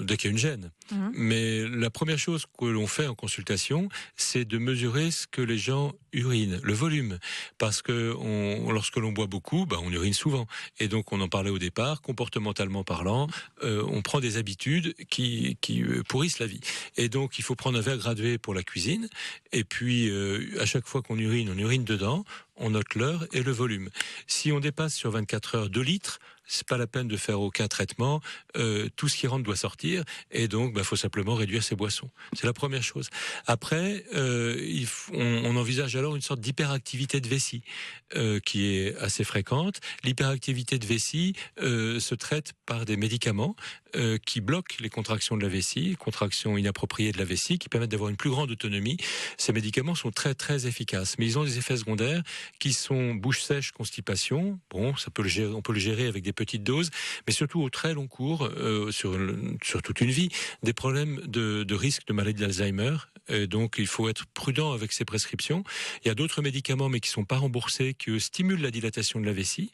dès qu'il y a une gêne. Mais la première chose que l'on fait en consultation, c'est de mesurer ce que les gens urinent, le volume. Parce que lorsque l'on boit beaucoup, on urine souvent. Et donc, on en parlait au départ, comportementalement parlant, on prend des habitudes qui pourrissent la vie. Et donc, il faut prendre un verre gradué pour la cuisine. Et puis, à chaque fois qu'on urine, on urine dedans. On note l'heure et le volume. Si on dépasse sur 24 heures 2 litres, c'est pas la peine de faire aucun traitement. Tout ce qui rentre doit sortir, et donc faut simplement réduire ses boissons. C'est la première chose. Après, on envisage alors une sorte d'hyperactivité de vessie qui est assez fréquente. L'hyperactivité de vessie se traite par des médicaments qui bloquent les contractions de la vessie, contractions inappropriées de la vessie, qui permettent d'avoir une plus grande autonomie. Ces médicaments sont très très efficaces, mais ils ont des effets secondaires qui sont bouche sèche, constipation. Bon, on peut le gérer avec des petites doses, mais surtout au très long cours, sur toute une vie, des problèmes de risque de maladie d'Alzheimer. Donc, il faut être prudent avec ces prescriptions. Il y a d'autres médicaments, mais qui sont pas remboursés, qui stimulent la dilatation de la vessie.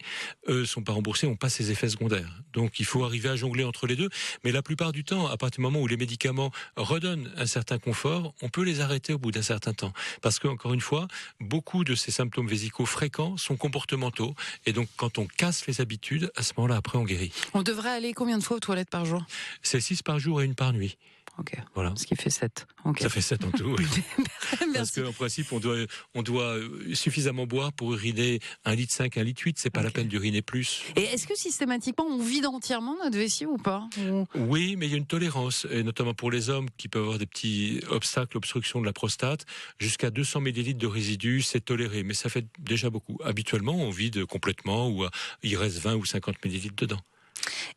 Sont pas remboursés, n'ont pas ces effets secondaires. Donc, il faut arriver à jongler entre les deux. Mais la plupart du temps, à partir du moment où les médicaments redonnent un certain confort, on peut les arrêter au bout d'un certain temps. Parce que, encore une fois, beaucoup de ces symptômes vésicaux fréquents sont comportementaux. Et donc, quand on casse les habitudes, à ce moment-là, après, on guérit. On devrait aller combien de fois aux toilettes par jour ? C'est 6 par jour et 1 par nuit. Ok. Voilà. Ce qui fait 7. Okay. Ça fait 7 en tout, oui. Parce Merci. qu'en principe, on doit suffisamment boire pour uriner 1,5 litre, 1,8 litre. C'est pas la peine d'uriner plus. Et est-ce que systématiquement, on vide entièrement notre vessie ou pas ? Oui, mais il y a une tolérance, et notamment pour les hommes qui peuvent avoir des petits obstacles, obstructions de la prostate. Jusqu'à 200 millilitres de résidus, c'est toléré, mais ça fait déjà beaucoup. Habituellement, on vide complètement, ou il reste 20 ou 50 millilitres dedans.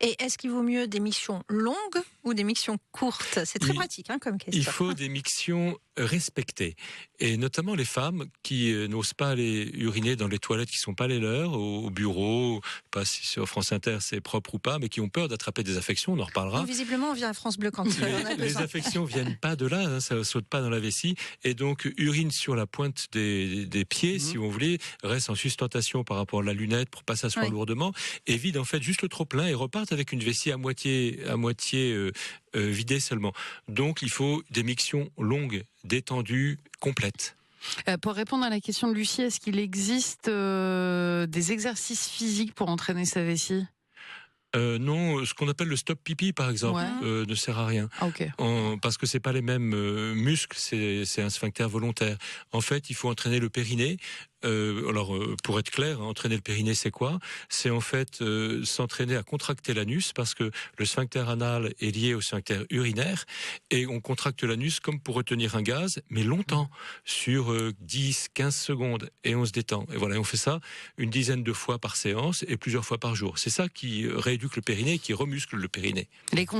Et est-ce qu'il vaut mieux des mictions longues ou des mictions courtes ? C'est très pratique comme question. Il faut des mictions respectées. Et notamment les femmes qui n'osent pas aller uriner dans les toilettes qui sont pas les leurs, au bureau, pas si sur France Inter c'est propre ou pas, mais qui ont peur d'attraper des infections, on en reparlera. Donc, visiblement, on vient à France Bleu quand les infections viennent pas de là, ça saute pas dans la vessie, et donc urine sur la pointe des pieds, si vous voulez, reste en sustentation par rapport à la lunette pour pas s'asseoir lourdement, et vide en fait juste le trop plein et repartent avec une vessie à moitié vidée seulement. Donc il faut des mictions longues, détendues, complètes. Pour répondre à la question de Lucie, est-ce qu'il existe des exercices physiques pour entraîner sa vessie ? Non, ce qu'on appelle le stop pipi par exemple ne sert à rien. Okay. Parce que c'est pas les mêmes muscles, c'est un sphincter volontaire. En fait, il faut entraîner le périnée. Pour être clair, entraîner le périnée, c'est quoi ? C'est en fait s'entraîner à contracter l'anus, parce que le sphincter anal est lié au sphincter urinaire, et on contracte l'anus comme pour retenir un gaz, mais longtemps, sur 10, 15 secondes, et on se détend. Et voilà, on fait ça une dizaine de fois par séance, et plusieurs fois par jour. C'est ça qui rééduque le périnée, qui remuscle le périnée.